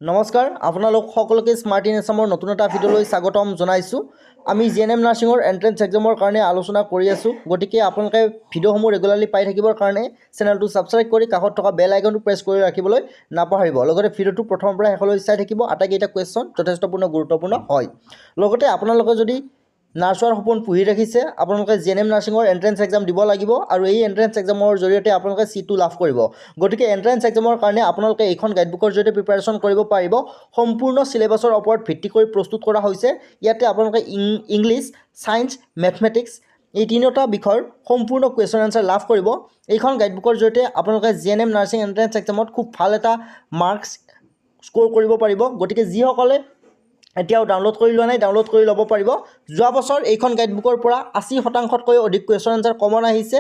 নমস্কাৰ আপোনালোক সকলোকে স্মাৰ্ট ইন এছামৰ নতুন এটা ভিডিঅ'লৈ স্বাগতম জনাইছোঁ। আমি জিএনএম নাৰ্ছিঙৰ এণ্ট্ৰেন্স এক্সামৰ কাৰণে আলোচনা কৰি আছোঁ। গতিকে আপোনালোকে ভিডিঅ'সমূহ ৰেগুলাৰলি পাই থাকিবৰ কাৰণে চেনেলটো ছাবস্ক্ৰাইব কৰি কাষত থকা বেল আইকনটো প্ৰেছ কৰি ৰাখিবলৈ নাপাহৰিব। লগতে ভিডিঅ'টো প্ৰথমৰ পৰা শেষলৈ চাই থাকিব। আটাইকেইটা কুৱেশ্যন যথেষ্টপূৰ্ণ গুৰুত্বপূৰ্ণ হয়। লগতে আপোনালোকে যদি নাৰ্ছৰ সপোন পুহি ৰাখিছে, আপোনালোকে জিএনএম নাৰ্ছিঙৰ এণ্ট্ৰেন্স এক্সাম দিব লাগিব আৰু এই এণ্ট্ৰেন্স এক্সামৰ জৰিয়তে আপোনালোকে চিটটো লাভ কৰিব। গতিকে এণ্ট্ৰেন্স এক্সামৰ কাৰণে আপোনালোকে এইখন গাইডবুকৰ জৰিয়তে প্ৰিপাৰেশ্যন কৰিব পাৰিব। সম্পূৰ্ণ চিলেবাছৰ ওপৰত ভিত্তি কৰি প্ৰস্তুত কৰা হৈছে। ইয়াতে আপোনালোকে ইংলিছ, ছায়েন্স, মেথমেটিক্স এই তিনিওটা বিষয়ৰ সম্পূৰ্ণ কুৱেশ্যন এনচাৰ লাভ কৰিব। এইখন গাইডবুকৰ জৰিয়তে আপোনালোকে জিএনএম নাৰ্ছিং এণ্ট্ৰেন্স এক্সামত খুব ভাল এটা মাৰ্কছ স্ক'ৰ কৰিব পাৰিব। গতিকে যিসকলে এতিয়াও ডাউনলোড কৰি লোৱা নাই, ডাউনলোড কৰি ল'ব পাৰিব। যোৱা বছৰ এইখন গাইডবুকৰ পৰা 80%তকৈ অধিক কুৱেশ্যন এনচাৰ কমন আহিছে।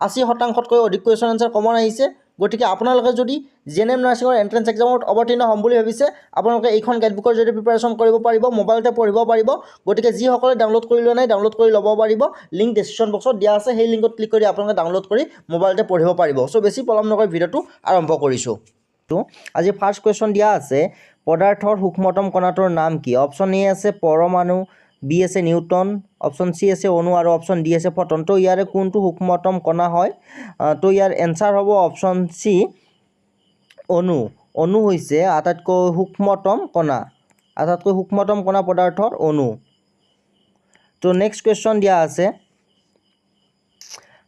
80%তকৈ অধিক কুৱেশ্যন এনচাৰ কমন আহিছে। গতিকে আপোনালোকে যদি জিএনএম নাৰ্ছিঙৰ এণ্ট্ৰেন্স এক্সামত অৱতীৰ্ণ হ'ম বুলি ভাবিছে, আপোনালোকে এইখন গাইডবুকৰ জৰিয়তে প্ৰিপাৰেশ্যন কৰিব পাৰিব, মোবাইলতে পঢ়িব পাৰিব। গতিকে যিসকলে ডাউনলোড কৰি লোৱা নাই, ডাউনলোড কৰি ল'ব পাৰিব। লিংক ডেছক্ৰিপশ্যন বক্সত দিয়া আছে, সেই লিংকত ক্লিক কৰি আপোনালোকে ডাউনলোড কৰি মোবাইলতে পঢ়িব পাৰিব। চ' বেছি পলম নকৰি ভিডিঅ'টো আৰম্ভ কৰিছোঁ। আজি ফাৰ্ষ্ট কুৱেশ্যন দিয়া আছে, পদাৰ্থৰ সূক্ষ্মতম কণাটোৰ নাম কি? অপশ্যন এ আছে পৰমাণু, বি আছে নিউটন, অপশ্যন চি আছে অণু আৰু অপশ্যন ডি আছে ফটন। তো ইয়াৰে কোনটো সূক্ষ্মতম কণা হয়? তো ইয়াৰ এনচাৰ হ'ব অপশ্যন চি অণু। অণু হৈছে আটাইতকৈ সূক্ষ্মতম কণা। আটাইতকৈ সূক্ষ্মতম কণা পদাৰ্থৰ অণু। তো নেক্সট কুৱেশ্যন দিয়া আছে,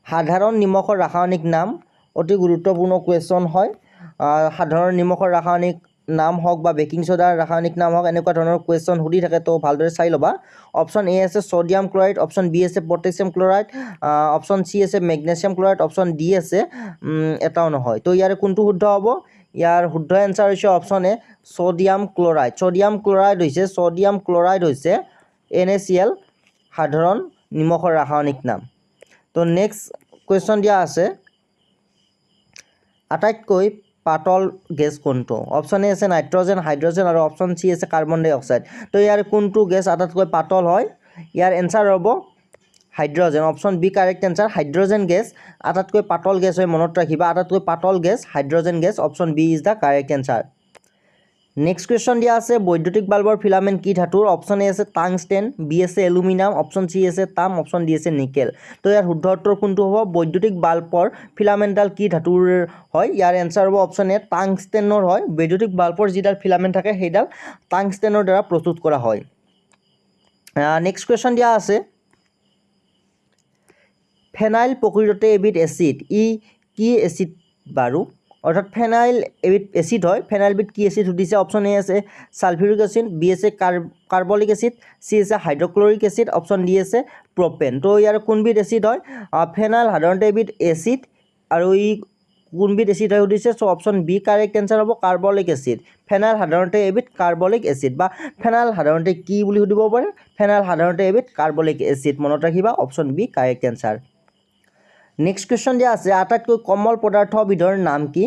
সাধাৰণ নিমখৰ ৰাসায়নিক নাম। অতি গুৰুত্বপূৰ্ণ কুৱেশ্যন হয়। সাধাৰণ নিমখৰ ৰাসায়নিক নাম হওক বা বেকিং ছ'ডাৰ ৰাসায়নিক নাম হওক, এনেকুৱা ধৰণৰ কুৱেশ্যন সুধি থাকে, তো ভালদৰে চাই ল'বা। অপশ্যন এ আছে ছ'ডিয়াম ক্লৰাইড, অপশ্যন বি আছে পটাছিয়াম ক্লৰাইড, অপশ্যন চি আছে মেগনেছিয়াম ক্লৰাইড, অপশ্যন ডি আছে এটাও নহয়। তো ইয়াৰে কোনটো শুদ্ধ হ'ব? ইয়াৰ শুদ্ধ এনচাৰ হৈছে option A sodium chloride. Sodium chloride হৈছে NaCl, সাধাৰণ নিমখৰ ৰাসায়নিক নাম। তো নেক্সট কুৱেশ্যন দিয়া আছে, আটাইতকৈ পাতল গেছ কোনটো? অপশ্যন এ আছে নাইট্ৰজেন, হাইড্ৰজেন আৰু অপশ্যন চি আছে কাৰ্বন ডাই অক্সাইড। তো ইয়াৰ কোনটো গেছ আটাইতকৈ পাতল হয়? ইয়াৰ এনচাৰ হ'ব hydrogen. Option B correct answer. Hydrogen gas আটাইতকৈ পাতল গেছ হয়, মনত ৰাখিবা। আটাইতকৈ পাতল gas hydrogen gas. Option B is the correct answer. Next question দিয়া আছে, বৈদ্যুতিক বাল্বৰ ফিলামেণ্ট কি ধাতুৰ? অপশ্যন এ আছে টাংষ্টেন, বি আছে এলুমিনিয়াম, অপশ্যন চি আছে তাম, অপশ্যন ডি আছে নিকেল। তো ইয়াৰ শুদ্ধ উত্তৰ কোনটো হ'ব? বৈদ্যুতিক বাল্বৰ ফিলামেণ্টডাল কি ধাতুৰ হয়? ইয়াৰ এনচাৰ হ'ব অপশ্যন এ টাংষ্টেনৰ হয়। বৈদ্যুতিক বাল্বৰ যিডাল ফিলামেণ্ট থাকে সেইডাল টাংষ্টেনৰ দ্বাৰা প্ৰস্তুত কৰা হয়। নেক্সট কুৱেশ্যন দিয়া আছে, ফেনাইল প্ৰকৃততে এবিধ এচিড। ই কি এচিড বাৰু? অৰ্থাৎ ফেনাইল এবিধ এচিড হয়। ফেনাইলবিধ কি এচিড সুধিছে? অপশ্যন এ আছে ছালফিউৰিক এচিড, বি আছে কাৰ্বলিক এচিড, চি আছে হাইড্ৰক্লৰিক এচিড, অপশ্যন ডি আছে প্ৰপেন। তো ইয়াৰ কোনবিধ এচিড হয়? ফেনাইল সাধাৰণতে এবিধ এচিড আৰু ই কোনবিধ এচিড হয় সুধিছে। চ' অপশ্যন বি কাৰেক্ট এনচাৰ হ'ব কাৰ্বলিক এচিড। ফেনাইল সাধাৰণতে এবিধ কাৰ্বলিক এচিড, বা ফেনাইল সাধাৰণতে কি বুলি সুধিব পাৰে? ফেনাইল সাধাৰণতে এবিধ কাৰ্বলিক এচিড, মনত ৰাখিবা। Option B correct answer. Next question দিয়া আছে, আটাইতকৈ কোমল পদাৰ্থবিধৰ নাম কি?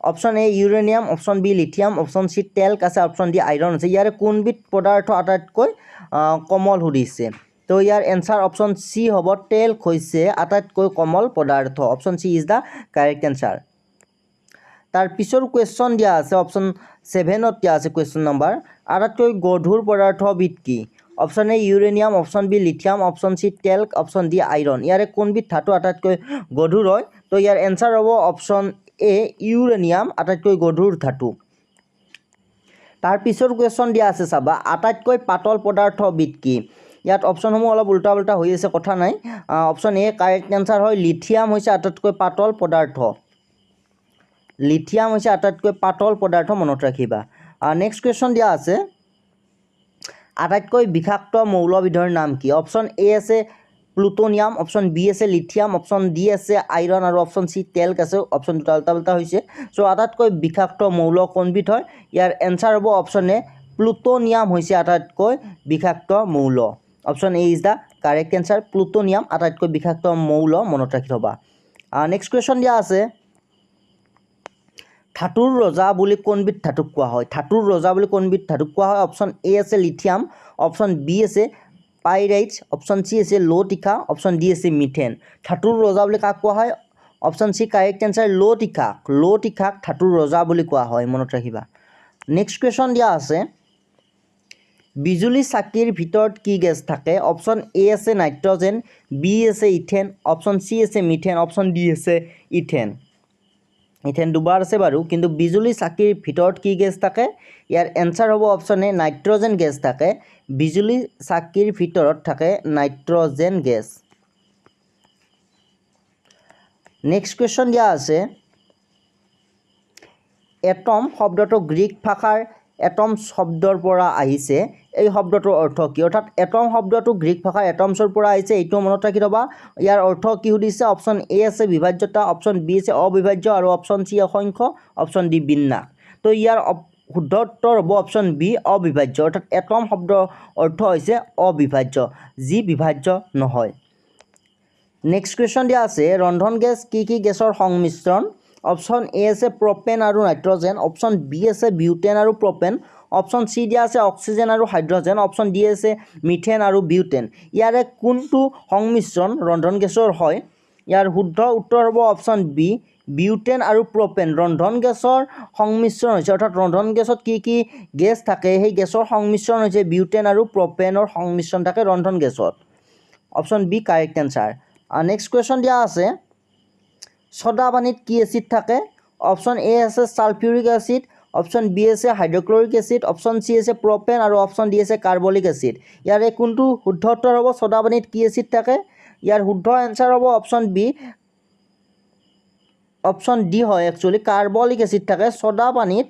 Option A uranium, option B lithium, option C talc আছে, অপশ্যন ডি আইৰণ আছে। ইয়াৰে কোনবিধ পদাৰ্থ আটাইতকৈ কোমল সুধিছে? তো ইয়াৰ এনচাৰ অপশ্যন চি হ'ব, টেল্ক হৈছে আটাইতকৈ কোমল পদাৰ্থ। Option C is the correct answer. তাৰ পিছৰ কুৱেশ্যন দিয়া আছে, অপশ্যন 7ত দিয়া আছে কুৱেশ্যন নম্বৰ, আটাইতকৈ গধুৰ পদাৰ্থবিধ কি? Option A uranium, option B lithium, option C talc, option D iron. ইয়াৰে কোনবিধ ধাতু আটাইতকৈ গধুৰ হয়? তো ইয়াৰ এনচাৰ হ'ব অপশ্যন এ ইউৰেনিয়াম আটাইতকৈ গধুৰ ধাতু। তাৰ পিছৰ কুৱেশ্যন দিয়া আছে, চাবা, আটাইতকৈ পাতল পদাৰ্থবিধ কি? ইয়াত অপশ্যনসমূহ অলপ উল্টা পুল্টা হৈ আছে, কথা নাই। অপশ্যন এ কাৰেক্ট এনচাৰ হয়, লিথিয়াম হৈছে আটাইতকৈ পাতল পদাৰ্থ। লিথিয়াম হৈছে আটাইতকৈ পাতল পদাৰ্থ, মনত ৰাখিবা। নেক্সট কুৱেশ্যন দিয়া আছে, আটাইতকৈ বিষাক্ত মৌলবিধৰ নাম কি? অপশ্যন এ আছে প্লুটনিয়াম, অপশ্যন বি আছে লিথিয়াম, অপশ্যন ডি আছে আইৰণ আৰু অপশ্যন চি টেল্ক আছে। অপশ্যন দুটা উল্টা পুল্টা হৈছে। চ' আটাইতকৈ বিষাক্ত মৌল কোনবিধ হয়? ইয়াৰ এনচাৰ হ'ব অপশ্যন এ প্লুটনিয়াম হৈছে আটাইতকৈ বিষাক্ত মৌল। Option A is the correct answer. Plutonium আটাইতকৈ বিষাক্ত মৌল, মনত ৰাখি থ'বা। নেক্সট কুৱেশ্যন দিয়া আছে, ধাতুৰ ৰজা বুলি কোনবিধ ধাতুক কোৱা হয়? ধাতুৰ ৰজা বুলি কোনবিধ ধাতুক কোৱা হয়? অপশ্যন এ আছে লিথিয়াম, অপশ্যন বি আছে পাইৰাইট, অপশ্যন চি আছে ল' তীখা, অপশ্যন ডি আছে মিথেন। ধাতুৰ ৰজা বুলি কাক কোৱা হয়? অপশ্যন চি কাৰেক্ট এনচাৰ ল' তীখাক। ল' তীখাক ধাতুৰ ৰজা বুলি কোৱা হয়, মনত ৰাখিবা। নেক্সট কুৱেশ্যন দিয়া আছে বিজুলী চাকিৰ ভিতৰত কি গেছ থাকে অপশ্যন এ আছে নাইট্ৰজেন বি আছে ইথেন অপশ্যন চি আছে মিথেন অপশ্যন ডি আছে ইথেন ইথেন দুবাৰ আছে বাৰু কিন্তু বিজুলী চাকিৰ ভিতৰত কি গেছ থাকে ইয়াৰ এনচাৰ হ'ব অপশ্যন এ নাইট্ৰজেন গেছ থাকে বিজুলী চাকিৰ ভিতৰত থাকে নাইট্ৰজেন গেছ নেক্সট কুৱেশ্যন দিয়া আছে এটম শব্দটো গ্ৰীক ভাষাৰ এটম শব্দৰ পৰা আহিছে এই শব্দটোৰ অৰ্থ কি অৰ্থাৎ এটম শব্দটো গ্ৰীক ভাষাৰ এটমছৰ পৰা আহিছে এইটো মনত ৰাখি থবা ইয়াৰ অৰ্থ কি সুধিছে অপশ্যন এ আছে বিভাজ্যতা অপশ্যন বি আছে অবিভাজ্য আৰু অপশ্যন চি অসংখ্য অপশ্যন ডি বিন্যাস তো ইয়াৰ শুদ্ধ উত্তৰ হ'ব অপশ্যন বি অবিভাজ্য অৰ্থাৎ এটম শব্দৰ অৰ্থ হৈছে অবিভাজ্য যি বিভাজ্য নহয় নেক্সট কুৱেশ্যন দিয়া আছে ৰন্ধন গেছ কি গেছৰ সংমিশ্ৰণ অপশ্যন এ আছে প্ৰপেন আৰু নাইট্ৰজেন অপশ্যন বি আছে বিউটেন আৰু প্ৰপেন অপশ্যন চি দিয়া আছে অক্সিজেন আৰু হাইড্ৰজেন অপশ্যন ডি আছে মিথেন আৰু বিউটেন ইয়াৰে কোনটো সংমিশ্ৰণ ৰন্ধন গেছৰ হয় ইয়াৰ শুদ্ধ উত্তৰ হ'ব অপশ্যন বি বিউটেন আৰু প্ৰপেন ৰন্ধন গেছৰ সংমিশ্ৰণ হৈছে অৰ্থাৎ ৰন্ধন গেছত কি গেছ থাকে সেই গেছৰ সংমিশ্ৰণ হৈছে বিউটেন আৰু প্ৰপেনৰ সংমিশ্ৰণ থাকে ৰন্ধন গেছত option B correct answer next question দিয়া আছে ছদা পানীত কি এচিড থাকে অপশ্যন এ আছে ছালফিউৰিক এচিড অপশ্যন বি আছে হাইড্ৰক্লৰিক এচিড অপশ্যন চি আছে প্ৰপেন আৰু অপশ্যন ডি আছে কাৰ্বলিক এচিড ইয়াৰে কোনটো শুদ্ধ উত্তৰ হ'ব ছদা পানীত কি এচিড থাকে ইয়াৰ শুদ্ধ এনচাৰ হ'ব অপশ্যন বি অপশ্যন ডি হয় একচুৱেলি কাৰ্বলিক এচিড থাকে ছদা পানীত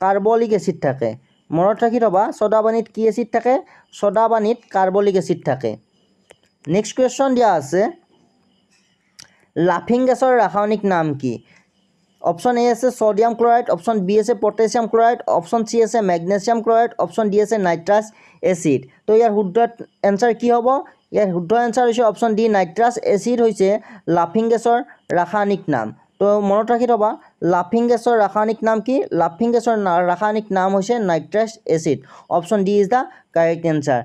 কাৰ্বলিক এচিড থাকে মনত ৰাখি থবা ছদা পানীত কি এচিড থাকে ছদা পানীত কাৰ্বলিক এচিড থাকে নেক্সট কুৱেশ্যন দিয়া আছে লাফিং গেছৰ ৰাসায়নিক নাম কি অপশ্যন এ আছে ছডিয়াম ক্লৰাইড অপশ্যন বি আছে পটাছিয়াম ক্লৰাইড অপশ্যন চি আছে মেগনেছিয়াম ক্লৰাইড অপশ্যন ডি আছে নাইট্ৰাছ এচিড তো ইয়াৰ শুদ্ধ এনচাৰ কি হ'ব ইয়াৰ শুদ্ধ এনচাৰ হৈছে অপশ্যন ডি নাইট্ৰাছ এচিড হৈছে লাফিং গেছৰ ৰাসায়নিক নাম তো মনত ৰাখি থবা লাফিং গেছৰ ৰাসায়নিক নাম কি লাফিং গেছৰ ৰাসায়নিক নাম হৈছে nitrous acid option D is the correct answer